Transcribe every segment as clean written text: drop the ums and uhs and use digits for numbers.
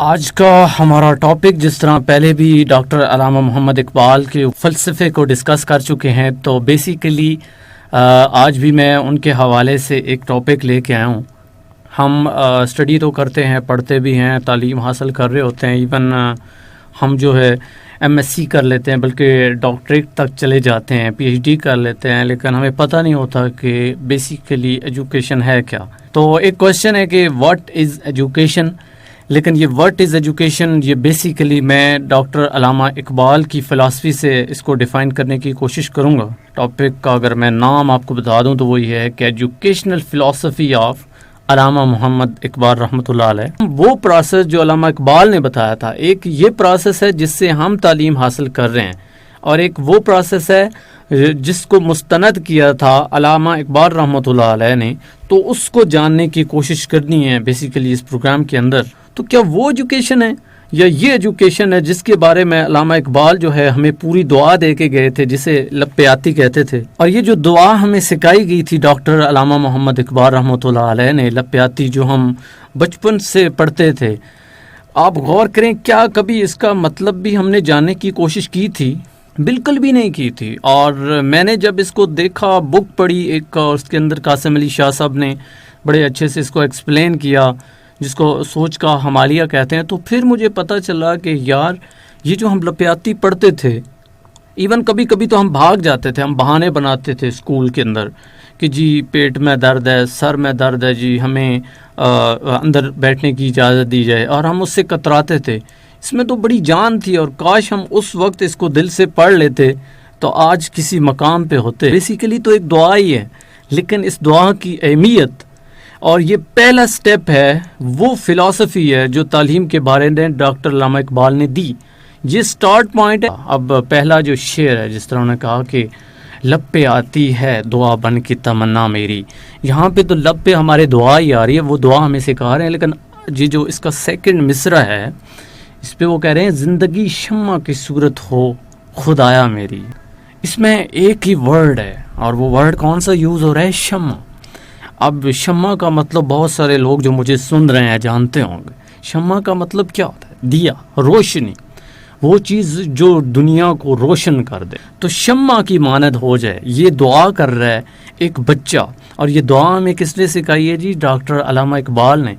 آج کا ہمارا ٹاپک جس طرح پہلے بھی ڈاکٹر علامہ محمد اقبال کے فلسفے کو ڈسکس کر چکے ہیں، تو بیسیکلی آج بھی میں ان کے حوالے سے ایک ٹاپک لے کے آیا ہوں۔ ہم اسٹڈی تو کرتے ہیں، پڑھتے بھی ہیں، تعلیم حاصل کر رہے ہوتے ہیں، ایون ہم جو ہے MSc کر لیتے ہیں، بلکہ ڈاکٹریٹ تک چلے جاتے ہیں، PhD کر لیتے ہیں، لیکن ہمیں پتہ نہیں ہوتا کہ بیسیکلی ایجوکیشن ہے کیا۔ تو ایک کویشچن ہے کہ واٹ از ایجوکیشن، لیکن یہ واٹ از ایجوکیشن یہ بیسیکلی میں ڈاکٹر علامہ اقبال کی فلسفی سے اس کو ڈیفائن کرنے کی کوشش کروں گا۔ ٹاپک کا اگر میں نام آپ کو بتا دوں تو وہ یہ ہے کہ ایجوکیشنل فلسفی آف علامہ محمد اقبال رحمۃ اللہ علیہ۔ وہ پروسیس جو علامہ اقبال نے بتایا تھا، ایک یہ پروسیس ہے جس سے ہم تعلیم حاصل کر رہے ہیں، اور ایک وہ پروسیس ہے جس کو مستند کیا تھا علامہ اقبال رحمۃ اللہ علیہ نے، تو اس کو جاننے کی کوشش کرنی ہے بیسیکلی اس پروگرام کے اندر۔ تو کیا وہ ایجوکیشن ہے یا یہ ایجوکیشن ہے جس کے بارے میں علامہ اقبال جو ہے ہمیں پوری دعا دے کے گئے تھے، جسے لپیاتی کہتے تھے، اور یہ جو دعا ہمیں سکھائی گئی تھی ڈاکٹر علامہ محمد اقبال رحمۃ اللہ علیہ نے، لپیاتی جو ہم بچپن سے پڑھتے تھے، آپ غور کریں کیا کبھی اس کا مطلب بھی ہم نے جاننے کی کوشش کی تھی؟ بالکل بھی نہیں کی تھی۔ اور میں نے جب اس کو دیکھا، بک پڑھی ایک، اور اس کے اندر قاسم علی شاہ صاحب نے بڑے اچھے سے اس کو ایکسپلین کیا، جس کو سوچ کا حمالیہ کہتے ہیں، تو پھر مجھے پتہ چلا کہ یار یہ جو ہم لپیاتی پڑھتے تھے، ایون کبھی کبھی تو ہم بھاگ جاتے تھے، ہم بہانے بناتے تھے اسکول کے اندر کہ جی پیٹ میں درد ہے، سر میں درد ہے، جی ہمیں اندر بیٹھنے کی اجازت دی جائے، اور ہم اس سے کتراتے تھے۔ اس میں تو بڑی جان تھی، اور کاش ہم اس وقت اس کو دل سے پڑھ لیتے تو آج کسی مقام پہ ہوتے۔ بیسیکلی تو ایک دعا ہی ہے، لیکن اس دعا کی اہمیت اور یہ پہلا سٹیپ ہے، وہ فلسفی ہے جو تعلیم کے بارے میں ڈاکٹر علامہ اقبال نے دی۔ یہ سٹارٹ پوائنٹ ہے۔ اب پہلا جو شعر ہے، جس طرح انہوں نے کہا کہ لب پہ آتی ہے دعا بن کی تمنا میری، یہاں پہ تو لب پہ ہمارے دعا ہی آ رہی ہے، وہ دعا ہمیں سکھا رہے ہیں، لیکن یہ جو اس کا سیکنڈ مصرع ہے، اس پہ وہ کہہ رہے ہیں زندگی شمع کی صورت ہو خدایا میری۔ اس میں ایک ہی ورڈ ہے، اور وہ ورڈ کون سا یوز ہو رہا ہے؟ شمع۔ اب شمع کا مطلب بہت سارے لوگ جو مجھے سن رہے ہیں جانتے ہوں گے، شمع کا مطلب کیا ہوتا ہے؟ دیا، روشنی، وہ چیز جو دنیا کو روشن کر دے۔ تو شمع کی مانند ہو جائے، یہ دعا کر رہا ہے ایک بچہ، اور یہ دعا ہمیں کس نے سکھائی ہے؟ جی ڈاکٹر علامہ اقبال نے۔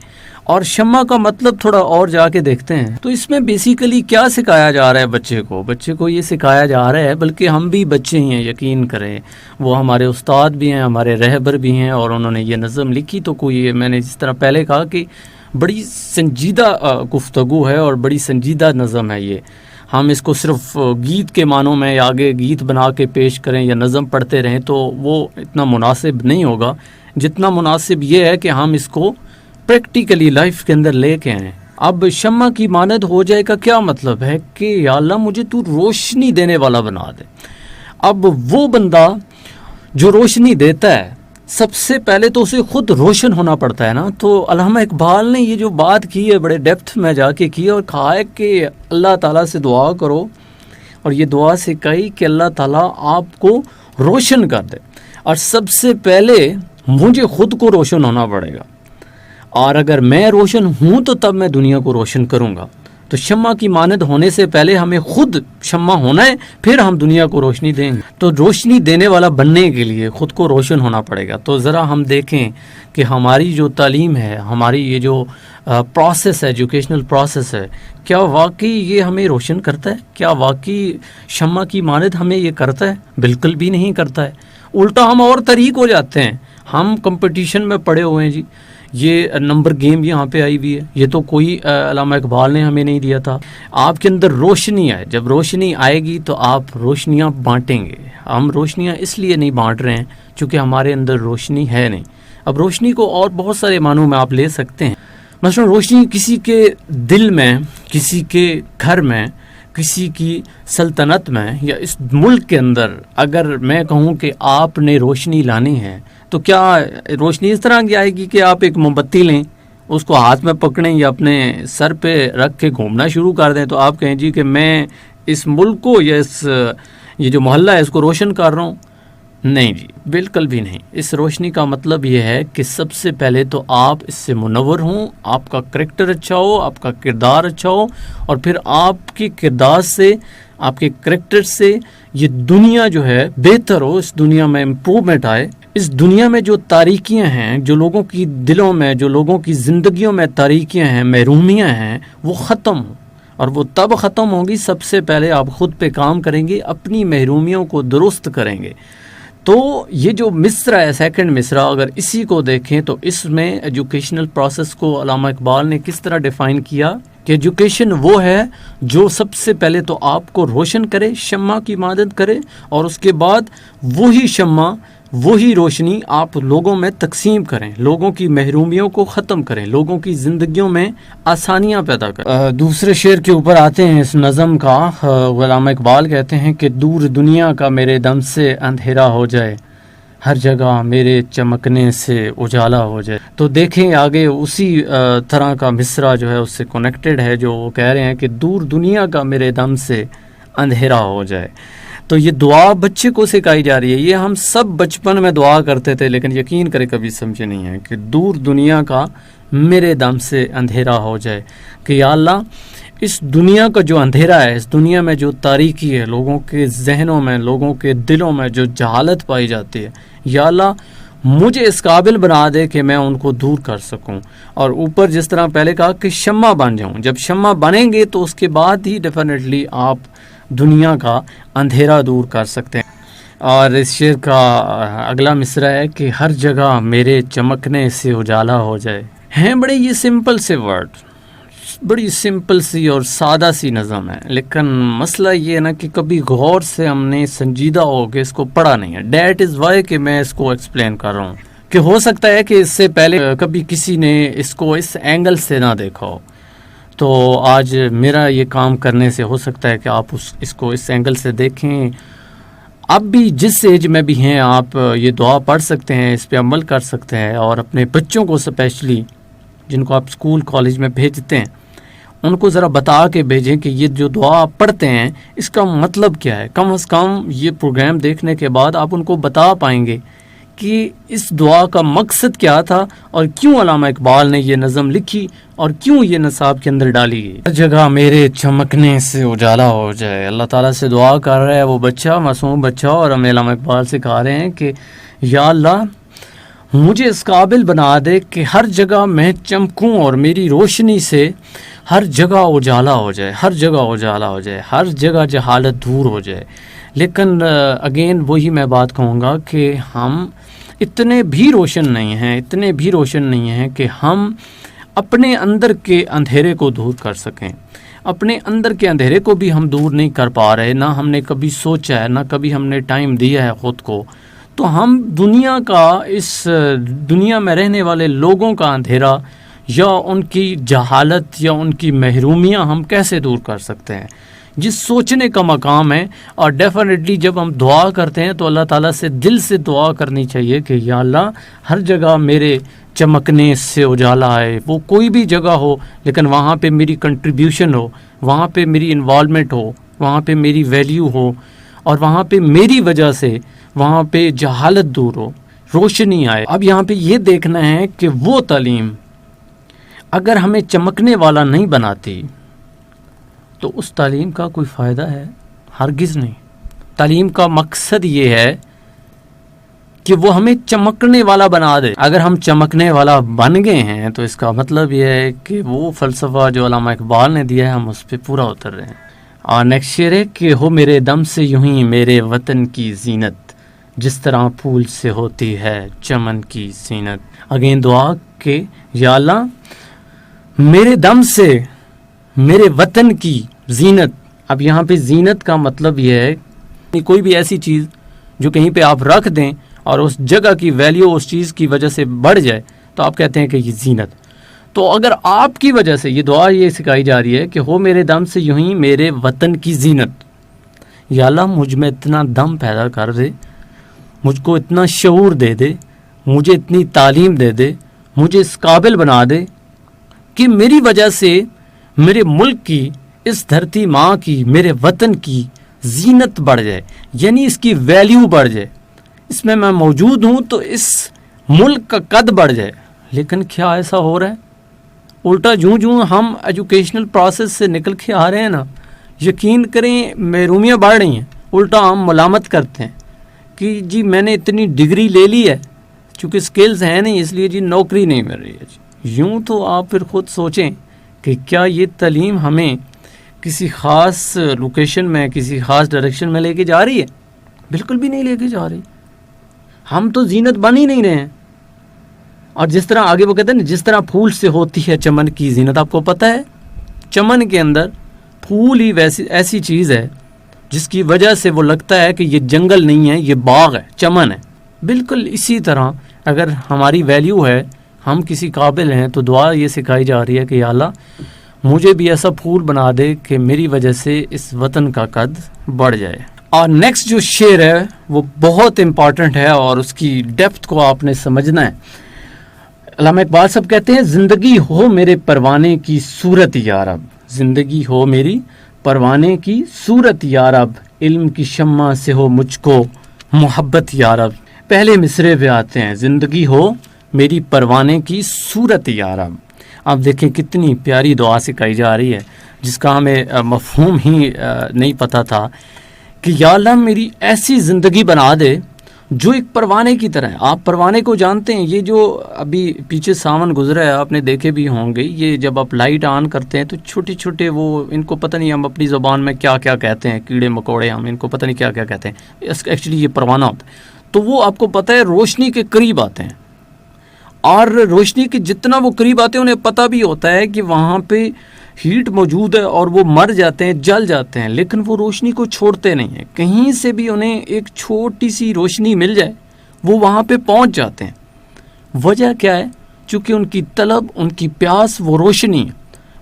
اور شمع کا مطلب تھوڑا اور جا کے دیکھتے ہیں، تو اس میں بیسیکلی کیا سکھایا جا رہا ہے بچے کو یہ سکھایا جا رہا ہے، بلکہ ہم بھی بچے ہی ہیں، یقین کریں، وہ ہمارے استاد بھی ہیں، ہمارے رہبر بھی ہیں، اور انہوں نے یہ نظم لکھی تو کوئی، میں نے جس طرح پہلے کہا کہ بڑی سنجیدہ گفتگو ہے اور بڑی سنجیدہ نظم ہے یہ۔ ہم اس کو صرف گیت کے معنوں میں یا آگے گیت بنا کے پیش کریں یا نظم پڑھتے رہیں تو وہ اتنا مناسب نہیں ہوگا، جتنا مناسب یہ ہے کہ ہم اس کو پریکٹیکلی لائف کے اندر لے کے آئیں۔ اب شمع کی مانند ہو جائے کا کیا مطلب ہے؟ کہ یا اللہ مجھے تو روشنی دینے والا بنا دے۔ اب وہ بندہ جو روشنی دیتا ہے، سب سے پہلے تو اسے خود روشن ہونا پڑتا ہے نا۔ تو علامہ اقبال نے یہ جو بات کی ہے بڑے ڈیپتھ میں جا کے کی، اور کہا ہے کہ اللہ تعالیٰ سے دعا کرو، اور یہ دعا سے کہی کہ اللہ تعالیٰ آپ کو روشن کر دے، اور سب سے پہلے مجھے خود کو روشن ہونا پڑے گا، اور اگر میں روشن ہوں تو تب میں دنیا کو روشن کروں گا۔ تو شمع کی مانند ہونے سے پہلے ہمیں خود شمع ہونا ہے، پھر ہم دنیا کو روشنی دیں گے۔ تو روشنی دینے والا بننے کے لیے خود کو روشن ہونا پڑے گا۔ تو ذرا ہم دیکھیں کہ ہماری جو تعلیم ہے، ہماری یہ جو پروسیس ہے، ایجوکیشنل پروسیس ہے، کیا واقعی یہ ہمیں روشن کرتا ہے؟ کیا واقعی شمع کی مانند ہمیں یہ کرتا ہے؟ بالکل بھی نہیں کرتا ہے، الٹا ہم اور طریق ہو جاتے ہیں۔ ہم کمپٹیشن میں پڑے ہوئے ہیں جی، یہ نمبر گیم یہاں پہ آئی ہوئی ہے، یہ تو کوئی علامہ اقبال نے ہمیں نہیں دیا تھا۔ آپ کے اندر روشنی آئے، جب روشنی آئے گی تو آپ روشنیاں بانٹیں گے۔ ہم روشنیاں اس لیے نہیں بانٹ رہے ہیں چونکہ ہمارے اندر روشنی ہے نہیں۔ اب روشنی کو اور بہت سارے معنوں میں آپ لے سکتے ہیں، مثلا روشنی کسی کے دل میں، کسی کے گھر میں، کسی کی سلطنت میں، یا اس ملک کے اندر اگر میں کہوں کہ آپ نے روشنی لانی ہے تو کیا روشنی اس طرح کی آئے گی کہ آپ ایک موم بتی لیں، اس کو ہاتھ میں پکڑیں یا اپنے سر پہ رکھ کے گھومنا شروع کر دیں تو آپ کہیں جی کہ میں اس ملک کو یا یہ جو محلہ ہے اس کو روشن کر رہا ہوں؟ نہیں جی، بالکل بھی نہیں. اس روشنی کا مطلب یہ ہے کہ سب سے پہلے تو آپ اس سے منور ہوں، آپ کا کریکٹر اچھا ہو، آپ کا کردار اچھا ہو، اور پھر آپ کے کردار سے، آپ کے کریکٹر سے یہ دنیا جو ہے بہتر ہو، اس دنیا میں امپروومنٹ آئے. اس دنیا میں جو تاریکیاں ہیں، جو لوگوں کی دلوں میں، جو لوگوں کی زندگیوں میں تاریکیاں ہیں، محرومیاں ہیں، وہ ختم ہوں. اور وہ تب ختم ہوگی سب سے پہلے آپ خود پہ کام کریں گے، اپنی محرومیوں کو درست کریں گے. تو یہ جو مصرع ہے، سیکنڈ مصرع، اگر اسی کو دیکھیں تو اس میں ایجوکیشنل پروسیس کو علامہ اقبال نے کس طرح ڈیفائن کیا کہ ایجوکیشن وہ ہے جو سب سے پہلے تو آپ کو روشن کرے، شمع کی مانند کرے، اور اس کے بعد وہی شمع، وہی روشنی آپ لوگوں میں تقسیم کریں، لوگوں کی محرومیوں کو ختم کریں، لوگوں کی زندگیوں میں آسانیاں پیدا کریں. دوسرے شعر کے اوپر آتے ہیں اس نظم کا. علامہ اقبال کہتے ہیں کہ دور دنیا کا میرے دم سے اندھیرا ہو جائے، ہر جگہ میرے چمکنے سے اجالا ہو جائے. تو دیکھیں آگے اسی طرح کا مصرع جو ہے اس سے کنیکٹڈ ہے، جو وہ کہہ رہے ہیں کہ دور دنیا کا میرے دم سے اندھیرا ہو جائے. تو یہ دعا بچے کو سکھائی جا رہی ہے. یہ ہم سب بچپن میں دعا کرتے تھے، لیکن یقین کرے کبھی سمجھے نہیں ہے کہ دور دنیا کا میرے دم سے اندھیرا ہو جائے، کہ یا اللہ اس دنیا کا جو اندھیرا ہے، اس دنیا میں جو تاریکی ہے، لوگوں کے ذہنوں میں، لوگوں کے دلوں میں جو جہالت پائی جاتی ہے، یا اللہ مجھے اس قابل بنا دے کہ میں ان کو دور کر سکوں. اور اوپر جس طرح پہلے کہا کہ شمع بن جاؤں. جب شمع بنیں گے تو اس کے بعد ہی ڈیفینیٹلی آپ دنیا کا اندھیرا دور کر سکتے ہیں. اور اس شعر کا اگلا مصرع ہے کہ ہر جگہ میرے چمکنے سے اجالا ہو جائے. ہیں بڑے یہ سمپل سے ورڈ، بڑی سمپل سی اور سادہ سی نظم ہے، لیکن مسئلہ یہ ہے نا کہ کبھی غور سے ہم نے سنجیدہ ہو کے اس کو پڑھا نہیں ہے. دیٹ از وائی کہ میں اس کو ایکسپلین کر رہا ہوں، کہ ہو سکتا ہے کہ اس سے پہلے کبھی کسی نے اس کو اس اینگل سے نہ دیکھا ہو. تو آج میرا یہ کام کرنے سے ہو سکتا ہے کہ آپ اس کو اس اینگل سے دیکھیں. اب بھی جس ایج میں بھی ہیں آپ یہ دعا پڑھ سکتے ہیں، اس پہ عمل کر سکتے ہیں، اور اپنے بچوں کو اسپیشلی جن کو آپ اسکول کالج میں بھیجتے ہیں ان کو ذرا بتا کے بھیجیں کہ یہ جو دعا آپ پڑھتے ہیں اس کا مطلب کیا ہے. کم از کم یہ پروگرام دیکھنے کے بعد آپ ان کو بتا پائیں گے کہ اس دعا کا مقصد کیا تھا، اور کیوں علامہ اقبال نے یہ نظم لکھی، اور کیوں یہ نصاب کے اندر ڈالی گئی. ہر جگہ میرے چمکنے سے اجالا ہو جائے. اللہ تعالیٰ سے دعا کر رہا ہے وہ بچہ، معصوم بچہ، اور ہمیں علامہ اقبال سے کہا رہے ہیں کہ یا اللہ مجھے اس قابل بنا دے کہ ہر جگہ میں چمکوں، اور میری روشنی سے ہر جگہ اجالا ہو جائے، ہر جگہ اجالا ہو جائے، ہر جگہ جہالت دور ہو جائے. لیکن اگین وہی میں بات کہوں گا کہ ہم اتنے بھی روشن نہیں ہیں، اتنے بھی روشن نہیں ہیں کہ ہم اپنے اندر کے اندھیرے کو دور کر سکیں. اپنے اندر کے اندھیرے کو بھی ہم دور نہیں کر پا رہے، نہ ہم نے کبھی سوچا ہے، نہ کبھی ہم نے ٹائم دیا ہے خود کو. تو ہم دنیا کا، اس دنیا میں رہنے والے لوگوں کا اندھیرا یا ان کی جہالت یا ان کی محرومیاں ہم کیسے دور کر سکتے ہیں؟ جس سوچنے کا مقام ہے. اور ڈیفینیٹلی جب ہم دعا کرتے ہیں تو اللہ تعالیٰ سے دل سے دعا کرنی چاہیے کہ یا اللہ ہر جگہ میرے چمکنے سے اجالا آئے. وہ کوئی بھی جگہ ہو لیکن وہاں پہ میری کنٹریبیوشن ہو، وہاں پہ میری انوالومنٹ ہو، وہاں پہ میری ویلیو ہو، اور وہاں پہ میری وجہ سے وہاں پہ جہالت دور ہو، روشنی آئے. اب یہاں پہ یہ دیکھنا ہے کہ وہ تعلیم اگر ہمیں چمکنے والا نہیں بناتی تو اس تعلیم کا کوئی فائدہ ہے؟ ہرگز نہیں. تعلیم کا مقصد یہ ہے کہ وہ ہمیں چمکنے والا بنا دے. اگر ہم چمکنے والا بن گئے ہیں تو اس کا مطلب یہ ہے کہ وہ فلسفہ جو علامہ اقبال نے دیا ہے ہم اس پہ پورا اتر رہے ہیں. اور نیکسٹ شعر ہے کہ ہو میرے دم سے یوں ہی میرے وطن کی زینت، جس طرح پھول سے ہوتی ہے چمن کی زینت. اگین دعا کہ یا اللہ میرے دم سے میرے وطن کی زینت. اب یہاں پہ زینت کا مطلب یہ ہے کہ کوئی بھی ایسی چیز جو کہیں پہ آپ رکھ دیں اور اس جگہ کی ویلیو اس چیز کی وجہ سے بڑھ جائے تو آپ کہتے ہیں کہ یہ زینت. تو اگر آپ کی وجہ سے یہ دعا یہ سکھائی جا رہی ہے کہ ہو میرے دم سے یوں ہی میرے وطن کی زینت. یا اللہ مجھ میں اتنا دم پیدا کر دے، مجھ کو اتنا شعور دے دے، مجھے اتنی تعلیم دے دے، مجھے اس قابل بنا دے کہ میری وجہ سے میرے ملک کی، اس دھرتی ماں کی، میرے وطن کی زینت بڑھ جائے، یعنی اس کی ویلیو بڑھ جائے. اس میں موجود ہوں تو اس ملک کا قد بڑھ جائے. لیکن کیا ایسا ہو رہا ہے؟ الٹا جوں ہم ایجوکیشنل پروسیس سے نکل کے آ رہے ہیں نا، یقین کریں محرومیاں بڑھ رہی ہیں. الٹا ہم ملامت کرتے ہیں کہ جی میں نے اتنی ڈگری لے لی ہے، چونکہ سکلز ہیں نہیں اس لیے جی نوکری نہیں مل رہی ہے. یوں تو آپ پھر خود سوچیں کہ کیا یہ تعلیم ہمیں کسی خاص لوکیشن میں، کسی خاص ڈائریکشن میں لے کے جا رہی ہے؟ بالکل بھی نہیں لے کے جا رہی. ہم تو زینت بن ہی نہیں رہے ہیں. اور جس طرح آگے وہ کہتے ہیں نا، جس طرح پھول سے ہوتی ہے چمن کی زینت، آپ کو پتہ ہے چمن کے اندر پھول ہی ایسی چیز ہے جس کی وجہ سے وہ لگتا ہے کہ یہ جنگل نہیں ہے، یہ باغ ہے، چمن ہے. بالکل اسی طرح اگر ہماری ویلیو ہے، ہم کسی قابل ہیں، تو دعا یہ سکھائی جا رہی ہے کہ یا اللہ مجھے بھی ایسا پھول بنا دے کہ میری وجہ سے اس وطن کا قد بڑھ جائے. اور نیکسٹ جو شعر ہے وہ بہت امپورٹنٹ ہے اور اس کی ڈیپتھ کو آپ نے سمجھنا ہے. علامہ اقبال صاحب کہتے ہیں، زندگی ہو میرے پروانے کی صورت یا رب، زندگی ہو میری پروانے کی صورت یا رب، علم کی شمع سے ہو مجھ کو محبت یا رب. پہلے مصرے پہ آتے ہیں، زندگی ہو میری پروانے کی صورت یا رب. آپ دیکھیں کتنی پیاری دعا سکھائی جا رہی ہے جس کا ہمیں مفہوم ہی نہیں پتہ تھا کہ یا اللہ میری ایسی زندگی بنا دے جو ایک پروانے کی طرح ہے. آپ پروانے کو جانتے ہیں، یہ جو ابھی پیچھے ساون گزرا ہے آپ نے دیکھے بھی ہوں گے، یہ جب آپ لائٹ آن کرتے ہیں تو چھوٹے چھوٹے وہ، ان کو پتہ نہیں ہم اپنی زبان میں کیا کیا کہتے ہیں، کیڑے مکوڑے، ہم ان کو پتہ نہیں کیا کیا کہتے ہیں، ایکچولی یہ پروانہ ہوتا ہے. تو وہ آپ کو پتہ ہے روشنی کے قریب آتے ہیں، اور روشنی کے جتنا وہ قریب آتے ہیں انہیں پتہ بھی ہوتا ہے کہ وہاں پہ ہیٹ موجود ہے اور وہ مر جاتے ہیں، جل جاتے ہیں، لیکن وہ روشنی کو چھوڑتے نہیں ہیں. کہیں سے بھی انہیں ایک چھوٹی سی روشنی مل جائے وہ وہاں پہ پہنچ جاتے ہیں. وجہ کیا ہے؟ چونکہ ان کی طلب، ان کی پیاس وہ روشنی ہے.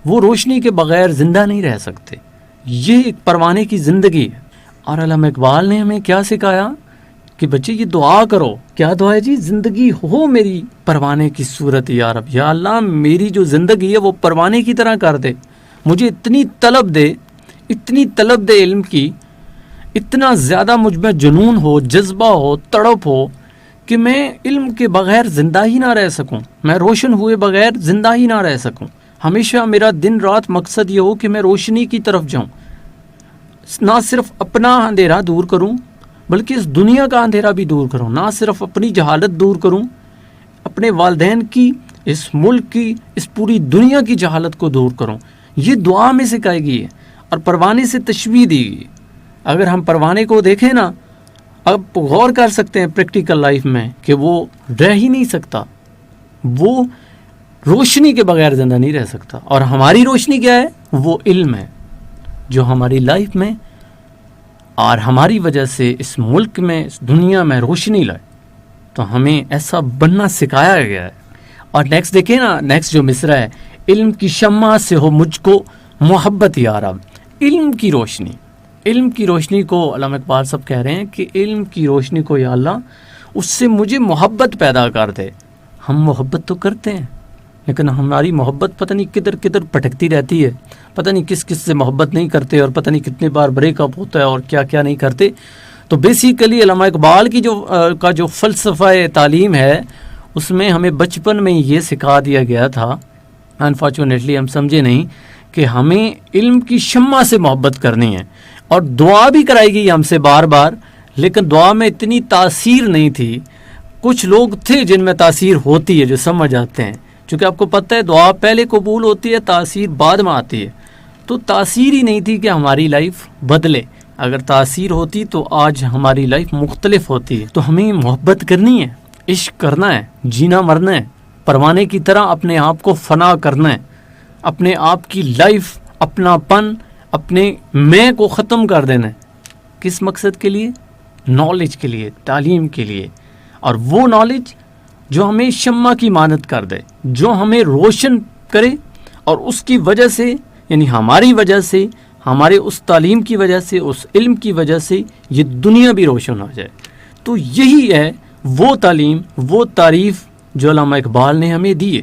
وہ روشنی کے بغیر زندہ نہیں رہ سکتے. یہ ایک پروانے کی زندگی ہے. اور علامہ اقبال نے ہمیں کیا سکھایا کہ بچے یہ دعا کرو. کیا دعا ہے جی؟ زندگی ہو میری پروانے کی صورت یا رب، یا اللہ میری جو زندگی ہے وہ پروانے کی طرح کر دے. مجھے اتنی طلب دے علم کی، اتنا زیادہ مجھ میں جنون ہو، جذبہ ہو، تڑپ ہو کہ میں علم کے بغیر زندہ ہی نہ رہ سکوں، میں روشن ہوئے بغیر زندہ ہی نہ رہ سکوں. ہمیشہ میرا دن رات مقصد یہ ہو کہ میں روشنی کی طرف جاؤں، نہ صرف اپنا اندھیرا دور کروں بلکہ اس دنیا کا اندھیرا بھی دور کروں. نہ صرف اپنی جہالت دور کروں، اپنے والدین کی، اس ملک کی، اس پوری دنیا کی جہالت کو دور کروں. یہ دعا میں سکھائی گئی ہے اور پروانے سے تشبیہ دی گئی. اگر ہم پروانے کو دیکھیں نا، اب غور کر سکتے ہیں پریکٹیکل لائف میں کہ وہ رہ ہی نہیں سکتا، وہ روشنی کے بغیر زندہ نہیں رہ سکتا. اور ہماری روشنی کیا ہے؟ وہ علم ہے جو ہماری لائف میں اور ہماری وجہ سے اس ملک میں، اس دنیا میں روشنی لائے. تو ہمیں ایسا بننا سکھایا گیا ہے. اور نیکسٹ دیکھیں نا، نیکسٹ جو مصرع ہے، علم کی شمع سے ہو مجھ کو محبت یا رب. علم کی روشنی، علم کی روشنی کو علامہ اقبال صاحب کہہ رہے ہیں کہ علم کی روشنی کو یا اللہ اس سے مجھے محبت پیدا کر دے. ہم محبت تو کرتے ہیں لیکن ہماری محبت پتہ نہیں کدھر کدھر پھٹکتی رہتی ہے. پتہ نہیں کس کس سے محبت نہیں کرتے اور پتہ نہیں کتنے بار بریک اپ ہوتا ہے اور کیا کیا نہیں کرتے. تو بیسیکلی علامہ اقبال کی جو فلسفہ تعلیم ہے اس میں ہمیں بچپن میں یہ سکھا دیا گیا تھا، انفارچونیٹلی ہم سمجھے نہیں کہ ہمیں علم کی شمع سے محبت کرنی ہے. اور دعا بھی کرائی گئی ہم سے بار بار، لیکن دعا میں اتنی تاثیر نہیں تھی. کچھ لوگ تھے جن میں تاثیر ہوتی ہے، جو سمجھ آتے ہیں. چونکہ آپ کو پتہ ہے دعا پہلے قبول ہوتی ہے، تاثیر بعد میں آتی ہے. تو تاثیر ہی نہیں تھی کہ ہماری لائف بدلے. اگر تاثیر ہوتی تو آج ہماری لائف مختلف ہوتی ہے. تو ہمیں محبت کرنی ہے، عشق کرنا ہے، جینا مرنا ہے، پروانے کی طرح اپنے آپ کو فنا کرنا ہے، اپنے آپ کی لائف، اپنا پن، اپنے میں کو ختم کر دینا ہے. کس مقصد کے لیے؟ نالج کے لیے، تعلیم کے لیے. اور وہ نالج جو ہمیں شمع کی مانند کر دے، جو ہمیں روشن کرے، اور اس کی وجہ سے، یعنی ہماری وجہ سے، ہمارے اس تعلیم کی وجہ سے، اس علم کی وجہ سے یہ دنیا بھی روشن ہو جائے. تو یہی ہے وہ تعلیم، وہ تعریف جو علامہ اقبال نے ہمیں دی ہے.